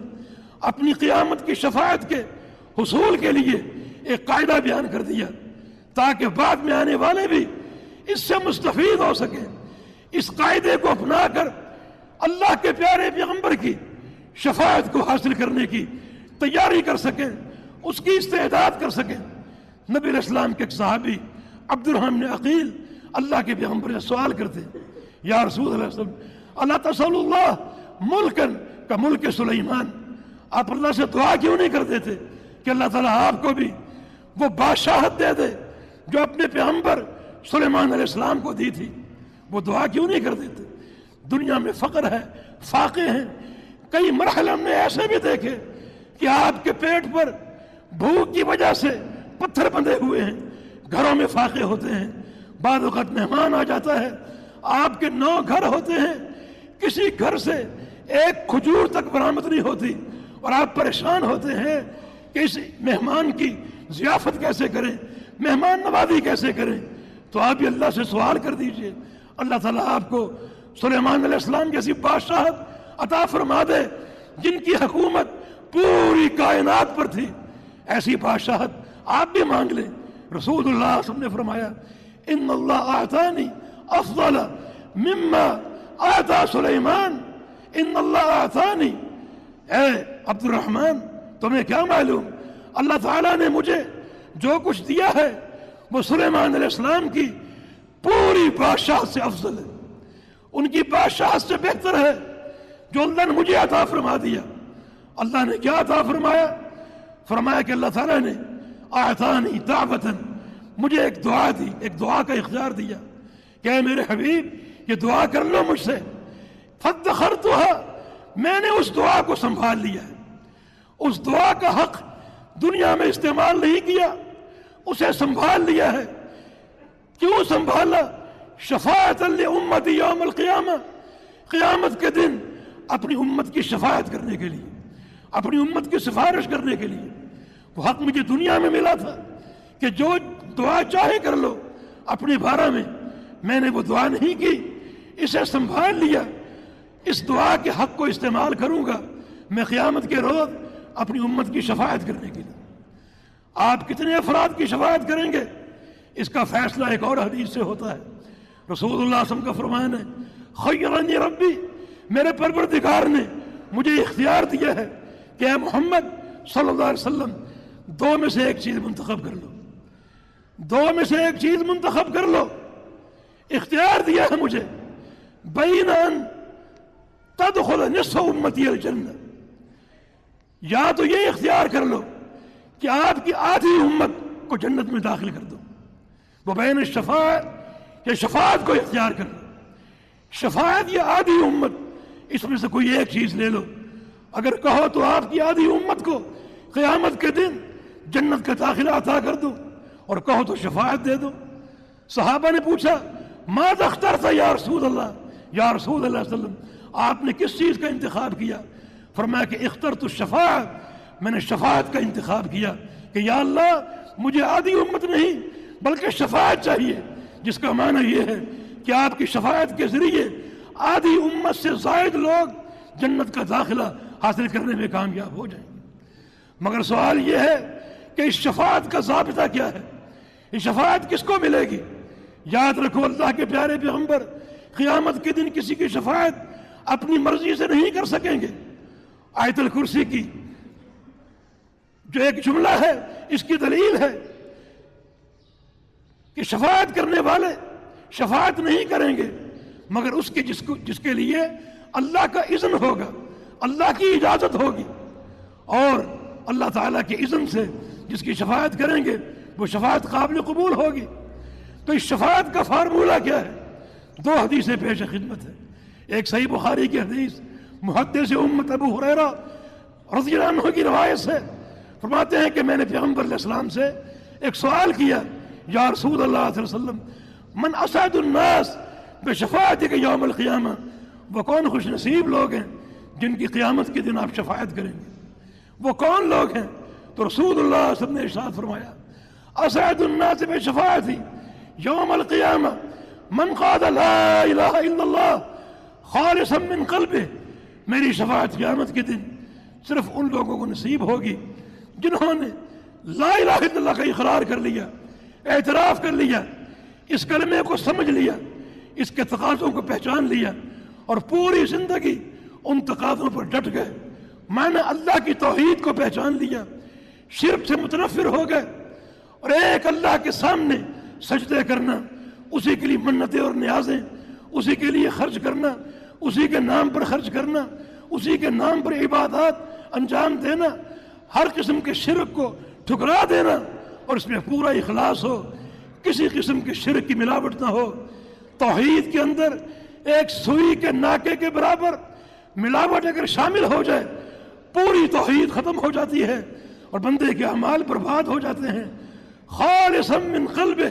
A: اپنی قیامت کی شفاعت کے حصول کے لیے ایک قاعدہ بیان کر دیا تاکہ بعد میں آنے والے بھی اس سے مستفید ہو سکیں، اس قاعدے کو اپنا کر اللہ کے پیارے پیغمبر کی شفاعت کو حاصل کرنے کی تیاری کر سکیں، اس کی استعداد کر سکیں۔ نبی علیہ السلام کے ایک صحابی عبد الرحمن بن عقیل اللہ کے پیغمبر سے سوال کرتے، یا رسول اللہ صلی اللہ علیہ وسلم اللہ تسأل اللہ ملکن کا ملک سلیمان، آپ اللہ سے دعا کیوں نہیں کرتے تھے کہ اللہ تعالیٰ آپ کو بھی وہ بادشاہت دے دے جو اپنے پیغمبر سلیمان علیہ السلام کو دی تھی؟ وہ دعا کیوں نہیں کرتے تھے؟ دنیا میں فقر ہے، فاقے ہیں، کئی مراحل ہم نے ایسے بھی دیکھے کہ آپ کے پیٹ پر بھوک کی وجہ سے پتھر بندھے ہوئے ہیں، گھروں میں فاقے ہوتے ہیں، بعض اوقات مہمان آ جاتا ہے، آپ کے 9 گھر ہوتے ہیں، کسی گھر سے ایک کھجور تک برآمد نہیں ہوتی اور آپ پریشان ہوتے ہیں کہ اس مہمان کی ضیافت کیسے کریں، مہمان نوازی کیسے کریں؟ تو آپ بھی اللہ سے سوال کر دیجئے، اللہ تعالیٰ آپ کو سلیمان علیہ السلام جیسی بادشاہت عطا فرما دے جن کی حکومت پوری کائنات پر تھی، ایسی بادشاہت آپ بھی مانگ لیں۔ رسول اللہ صلی اللہ علیہ وسلم نے فرمایا ان اللہ اعطانی افضل مما اعطا سلیمان، ان اللہ اعطانی، اے عبد الرحمن تمہیں کیا معلوم، اللہ تعالیٰ نے مجھے جو کچھ دیا ہے وہ سلیمان علیہ السلام کی پوری بادشاہت سے افضل ہے، ان کی بادشاہت سے بہتر ہے جو اللہ نے مجھے عطا فرما دیا۔ اللہ نے کیا عطا فرمایا؟ فرمایا کہ اللہ تعالیٰ نے اعطانی دعوتاً، مجھے ایک دعا دی، ایک دعا کا اختیار دیا کہ اے میرے حبیب یہ دعا کر لو مجھ سے، فادخرتها، میں نے اس دعا کو سنبھال لیا ہے، اس دعا کا حق دنیا میں استعمال نہیں کیا، اسے سنبھال لیا ہے۔ کیوں سنبھالا؟ شفاعت لامتی یوم القیامہ، قیامت کے دن اپنی امت کی شفاعت کرنے کے لیے، اپنی امت کی سفارش کرنے کے لیے۔ وہ حق مجھے دنیا میں ملا تھا کہ جو دعا چاہے کر لو اپنے بارے میں نے وہ دعا نہیں کی، اسے سنبھال لیا، اس دعا کے حق کو استعمال کروں گا میں قیامت کے روز اپنی امت کی شفاعت کرنے کے لیے۔ آپ کتنے افراد کی شفاعت کریں گے اس کا فیصلہ ایک اور حدیث سے ہوتا ہے۔ رسول اللہ صلی اللہ علیہ وسلم کا فرمان ہے خیرنی ربی، میرے پروردگار نے مجھے اختیار دیا ہے کہ اے محمد صلی اللہ علیہ وسلم 2 میں سے ایک چیز منتخب کر لو، 2 میں سے ایک چیز منتخب کر لو، اختیار دیا ہے مجھے، بین ان تدخل نصف امتی الجنہ، یا تو یہ اختیار کر لو کہ آپ کی آدھی امت کو جنت میں داخل کر دو، وہ بین الشفاعت، کہ شفاعت کو اختیار کر لو، شفاعت یا آدھی امت، اس میں سے کوئی ایک چیز لے لو۔ اگر کہو تو آپ کی آدھی امت کو قیامت کے دن جنت کا داخلہ عطا کر دو، اور کہو تو شفاعت دے دو۔ صحابہ نے پوچھا ماذا اخترت یا رسول اللہ، یا رسول اللہ صلی اللہ علیہ وسلم آپ نے کس چیز کا انتخاب کیا؟ فرمایا کہ اخترت الشفاعت، میں نے شفاعت کا انتخاب کیا کہ یا اللہ مجھے آدھی امت نہیں بلکہ شفاعت چاہیے، جس کا معنی یہ ہے کہ آپ کی شفاعت کے ذریعے آدھی امت سے زائد لوگ جنت کا داخلہ حاصل کرنے میں کامیاب ہو جائیں گے۔ مگر سوال یہ ہے کہ اس شفاعت کا ضابطہ کیا ہے؟ یہ شفاعت کس کو ملے گی؟ یاد رکھو اللہ کے پیارے پیغمبر قیامت کے دن کسی کی شفاعت اپنی مرضی سے نہیں کر سکیں گے۔ آیت الکرسی کی جو ایک جملہ ہے اس کی دلیل ہے کہ شفاعت کرنے والے شفاعت نہیں کریں گے مگر اس کے جس کے لیے اللہ کا اذن ہوگا، اللہ کی اجازت ہوگی۔ اور اللہ تعالیٰ کے اذن سے جس کی شفاعت کریں گے وہ شفاعت قابل قبول ہوگی۔ تو اس شفاعت کا فارمولہ کیا ہے؟ 2 حدیثیں پیش خدمت ہے۔ ایک صحیح بخاری کی حدیث محدث امت ابو ہریرہ رضی اللہ عنہ کی روایت سے فرماتے ہیں کہ میں نے پیغمبر علیہ السلام سے ایک سوال کیا، یا رسول اللہ صلی اللہ علیہ وسلم، من اسعد الناس بشفاعتک یوم القیامہ، وہ کون خوش نصیب لوگ ہیں جن کی قیامت کے دن آپ شفاعت کریں گے؟ وہ کون لوگ ہیں؟ تو رسول اللہ صلی اللہ علیہ وسلم نے ارشاد فرمایا، اسعد الناس بشفاعتی یوم القیامہ من قال لا الہ الا اللہ خالصا من قلبہ، میری شفاعت قیامت کے دن صرف ان لوگوں کو نصیب ہوگی جنہوں نے لا الہ الا اللہ کا اقرار کر لیا، اعتراف کر لیا، اس کلمے کو سمجھ لیا، اس کے تقاضوں کو پہچان لیا اور پوری زندگی ان تقاضوں پر ڈٹ گئے، معنی اللہ کی توحید کو پہچان لیا، شرک سے متنفر ہو گئے اور ایک اللہ کے سامنے سجدے کرنا، اسی کے لیے منتیں اور نیازیں، اسی کے لیے خرچ کرنا، اسی کے نام پر خرچ کرنا، اسی کے نام پر عبادات انجام دینا، ہر قسم کے شرک کو ٹھکرا دینا اور اس میں پورا اخلاص ہو، کسی قسم کے شرک کی ملاوٹ نہ ہو۔ توحید کے اندر ایک سوئی کے ناکے کے برابر ملاوٹ اگر شامل ہو جائے پوری توحید ختم ہو جاتی ہے اور بندے کے اعمال برباد ہو جاتے ہیں۔ خالصا من قلبہ،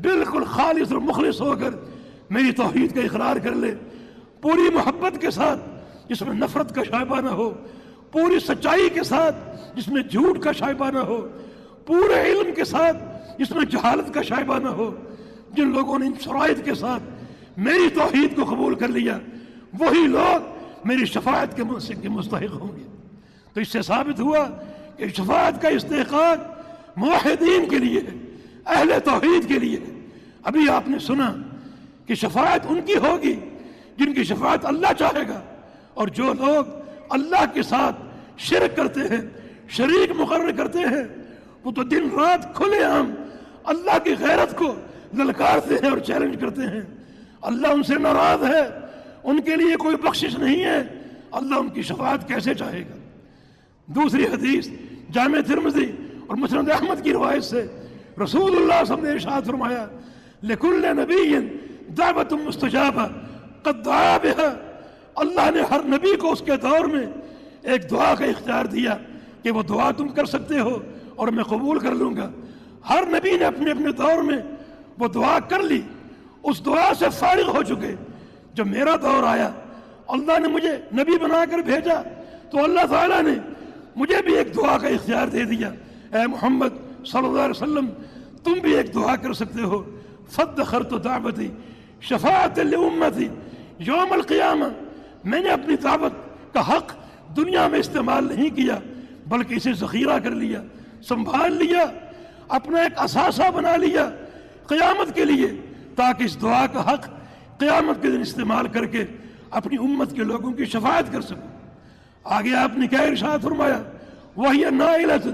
A: بالکل خالص اور مخلص ہو کر میری توحید کا اقرار کر لے، پوری محبت کے ساتھ جس میں نفرت کا شائبہ نہ ہو، پوری سچائی کے ساتھ جس میں جھوٹ کا شائبہ نہ ہو، پورے علم کے ساتھ جس میں جہالت کا شائبہ نہ ہو۔ جن لوگوں نے ان شرائط کے ساتھ میری توحید کو قبول کر لیا وہی لوگ میری شفاعت کے مستحق ہوں گے۔ تو اس سے ثابت ہوا کہ شفاعت کا استحقاق موحدین کے لیے ہے، اہل توحید کے لیے ہے۔ ابھی آپ نے سنا کہ شفاعت ان کی ہوگی جن کی شفاعت اللہ چاہے گا، اور جو لوگ اللہ کے ساتھ شرک کرتے ہیں، شریک مقرر کرتے ہیں، وہ تو دن رات کھلے عام اللہ کی غیرت کو للکارتے ہیں اور چیلنج کرتے ہیں۔ اللہ ان سے ناراض ہے، ان کے لیے کوئی بخشش نہیں ہے، اللہ ان کی شفاعت کیسے چاہے گا؟ دوسری حدیث جامع ترمذی اور مسند احمد کی روایت سے رسول اللہ صلی اللہ علیہ وسلم نے ارشاد فرمایا، لکل نبی دعوت مستجابہ قد دعا بها، اللہ نے ہر نبی کو اس کے دور میں ایک دعا کا اختیار دیا کہ وہ دعا تم کر سکتے ہو اور میں قبول کر لوں گا۔ ہر نبی نے اپنے اپنے دور میں وہ دعا کر لی، اس دعا سے فارغ ہو چکے۔ جب میرا دور آیا، اللہ نے مجھے نبی بنا کر بھیجا تو اللہ تعالیٰ نے مجھے بھی ایک دعا کا اختیار دے دیا، اے محمد صلی اللہ علیہ وسلم تم بھی ایک دعا کر سکتے ہو، فادخرت دعوتی شفاعت لامتی یوم القیامہ، میں نے اپنی دعوت کا حق دنیا میں استعمال نہیں کیا بلکہ اسے ذخیرہ کر لیا، سنبھال لیا، اپنا ایک اثاثہ بنا لیا قیامت کے لیے، تاکہ اس دعا کا حق قیامت کے دن استعمال کر کے اپنی امت کے لوگوں کی شفاعت کر سکوں۔ آگے آپ نے کیا ارشاد فرمایا، وَهِيَ نَائِلَةٌ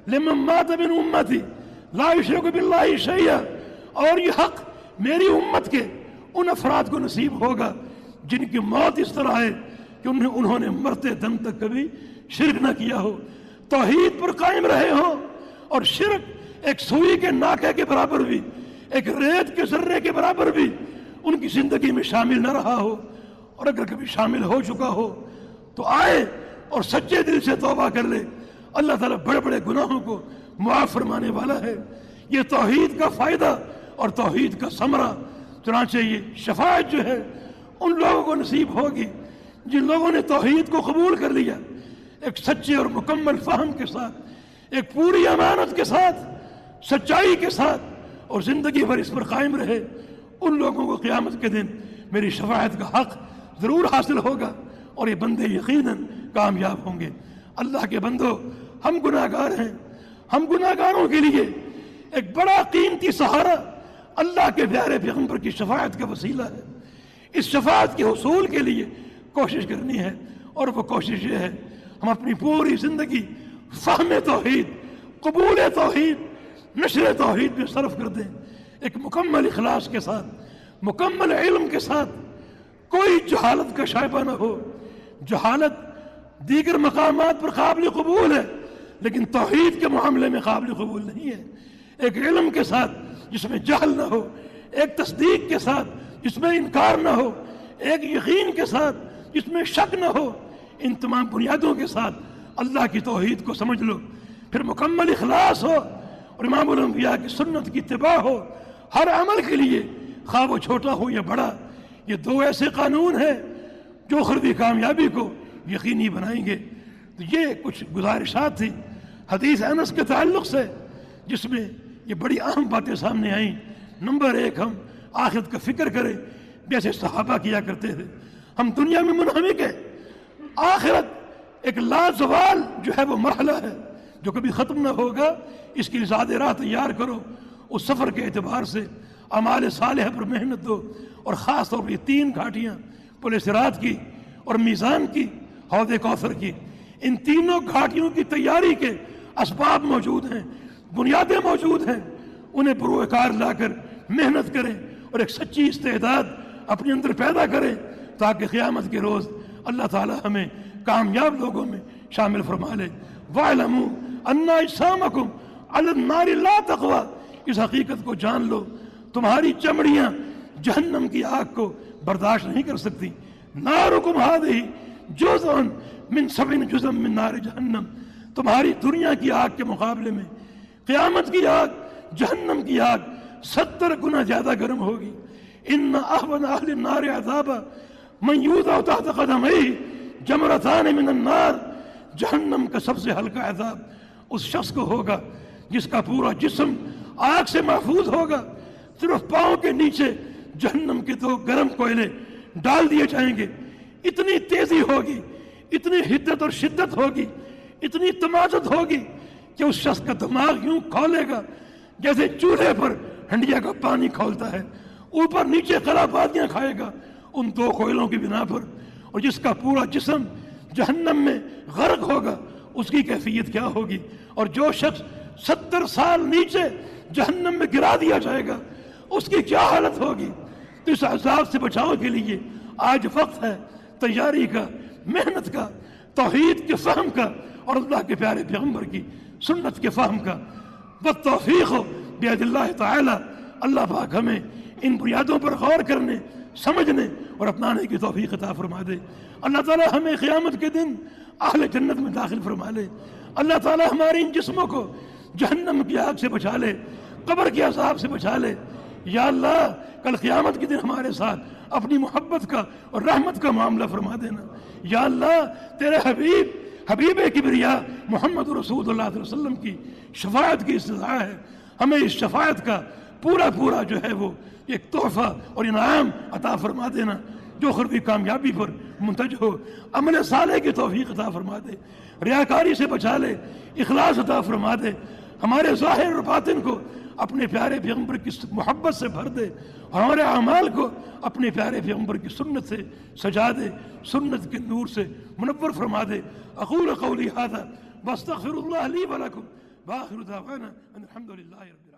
A: لِمَن مَاتَ مِنْ أُمَّتِي لَا يُشْرِكُ بِاللَّهِ شَيْئًا، اور یہ حق میری امت کے ان افراد کو نصیب ہوگا جن کی موت اس طرح ہے کہ انہوں نے مرتے دم تک کبھی شرک نہ کیا ہو، توحید پر قائم رہے ہوں، اور شرک ایک سوئی کے ناکے کے برابر بھی، ایک ریت کے ذرے کے برابر بھی ان کی زندگی میں شامل نہ رہا ہو، اور اگر کبھی شامل ہو چکا ہو تو آئے اور سچے دل سے توبہ کر لے، اللہ تعالیٰ بڑے بڑے گناہوں کو معاف فرمانے والا ہے۔ یہ توحید کا فائدہ اور توحید کا ثمرہ، چنانچہ یہ شفاعت جو ہے ان لوگوں کو نصیب ہوگی جن لوگوں نے توحید کو قبول کر لیا، ایک سچے اور مکمل فہم کے ساتھ، ایک پوری امانت کے ساتھ، سچائی کے ساتھ، اور زندگی بھر اس پر قائم رہے۔ ان لوگوں کو قیامت کے دن میری شفاعت کا حق ضرور حاصل ہوگا اور یہ بندے یقیناً کامیاب ہوں گے۔ اللہ کے بندو، ہم گناہ گار ہیں، ہم گناہ گاروں کے لیے ایک بڑا قیمتی سہارا اللہ کے پیارے پیغمبر کی شفاعت کا وسیلہ ہے۔ اس شفاعت کے حصول کے لیے کوشش کرنی ہے، اور وہ کوشش یہ ہے ہم اپنی پوری زندگی فہم توحید، قبول توحید، نشر توحید میں صرف کر دیں، ایک مکمل اخلاص کے ساتھ، مکمل علم کے ساتھ، کوئی جہالت کا شائبہ نہ ہو۔ جہالت دیگر مقامات پر قابل قبول ہے، لیکن توحید کے معاملے میں قابل قبول نہیں ہے۔ ایک علم کے ساتھ جس میں جہل نہ ہو، ایک تصدیق کے ساتھ جس میں انکار نہ ہو، ایک یقین کے ساتھ جس میں شک نہ ہو، ان تمام بنیادوں کے ساتھ اللہ کی توحید کو سمجھ لو، پھر مکمل اخلاص ہو اور امام الانبیاء کی سنت کی اتباع ہو ہر عمل کے لیے، خواہ وہ چھوٹا ہو یا بڑا۔ یہ دو ایسے قانون ہیں جو اخروی کامیابی کو یقینی بنائیں گے۔ تو یہ کچھ گزارشات تھی حدیث انس کے تعلق سے، جس میں یہ بڑی اہم باتیں سامنے آئیں۔ نمبر ایک، ہم آخرت کا فکر کریں جیسے صحابہ کیا کرتے تھے۔ ہم دنیا میں منہمک ہیں، آخرت ایک لازوال جو ہے وہ مرحلہ ہے جو کبھی ختم نہ ہوگا۔ اس کی زیادہ راہ تیار کرو، اس سفر کے اعتبار سے اعمال صالحہ پر محنت دو، اور خاص طور پر یہ 3 گھاٹیاں، پل صراط کی اور میزان کی، حوض کوثر کی، ان تینوں گھاٹیوں کی تیاری کے اسباب موجود ہیں، بنیادیں موجود ہیں۔ انہیں پروکار لا کر محنت کریں اور ایک سچی استعداد اپنے اندر پیدا کریں، تاکہ قیامت کے روز اللہ تعالی ہمیں کامیاب لوگوں میں شامل فرما لے۔ وَاعْلَمُوا أَنَّ أَجْسَامَكُمْ عَلَى النَّارِ لَا تَقْوَىٰ، اس حقیقت کو جان لو، تمہاری چمڑیاں جہنم کی آگ کو برداشت نہیں کر سکتی۔ نارکم هذه جزء من 7 جزء من نار جہنم، تمہاری دنیا کی آگ کے مقابلے میں قیامت کی آگ، جہنم کی آگ 70 گنا زیادہ گرم ہوگی۔ ان اهون اهل النار عذابا من یوضع تحت قدمیہ جمرتان من النار، جہنم کا سب سے ہلکا عذاب اس شخص کو ہوگا جس کا پورا جسم آگ سے محفوظ ہوگا، صرف پاؤں کے نیچے جہنم کے 2 گرم کوئلے ڈال دیے جائیں گے۔ اتنی تیزی ہوگی، اتنی حدت اور شدت ہوگی، اتنی تمازت ہوگی کہ اس شخص کا دماغ یوں کھولے گا جیسے چولہے پر ہنڈیا کا پانی کھولتا ہے، اوپر نیچے خراباتیاں کھائے گا ان 2 کوئلوں کی بنا پر۔ اور جس کا پورا جسم جہنم میں غرق ہوگا، اس کی کیفیت کیا ہوگی؟ اور جو شخص 70 سال نیچے جہنم میں گرا دیا جائے گا، اس کی کیا حالت ہوگی؟ تو اس عذاب سے بچاؤ کے لیے آج وقت ہے تیاری کا، محنت کا، توحید کے فہم کا، اور اللہ کے پیارے پیغمبر کی سنت کے فہم کا۔ والتوفیق بید اللہ تعالی، اللہ پاک ہمیں ان بنیادوں پر غور کرنے، سمجھنے اور اپنانے کی توفیق عطا فرما دے۔ اللہ تعالی ہمیں قیامت کے دن اہل جنت میں داخل فرما لے۔ اللہ تعالی ہمارے ان جسموں کو جہنم کی آگ سے بچا لے، قبر کے عذاب سے بچا لے۔ یا اللہ کل قیامت کے دن ہمارے ساتھ اپنی محبت کا اور رحمت کا معاملہ فرما دینا۔ یا اللہ تیرے حبیب کبریا محمد رسول اللہ صلی اللہ علیہ وسلم کی شفاعت کی استدعا ہے، ہمیں اس شفاعت کا پورا جو ہے وہ ایک تحفہ اور انعام عطا فرما دینا، جو اخروی کامیابی پر منتج ہو۔ عمل صالح کی توفیق عطا فرما دے، ریاکاری سے بچا لے، اخلاص عطا فرما دے، ہمارے ظاہر اور باطن کو اپنے پیارے پیغمبر کی محبت سے بھر دے، اور ہمارے اعمال کو اپنے پیارے پیغمبر کی سنت سے سجا دے، سنت کے نور سے منور فرما دے۔ اقول قولی ھذا واستغفر اللہ لی ولکم، وآخر دعوانا ان الحمد للہ رب العالمین۔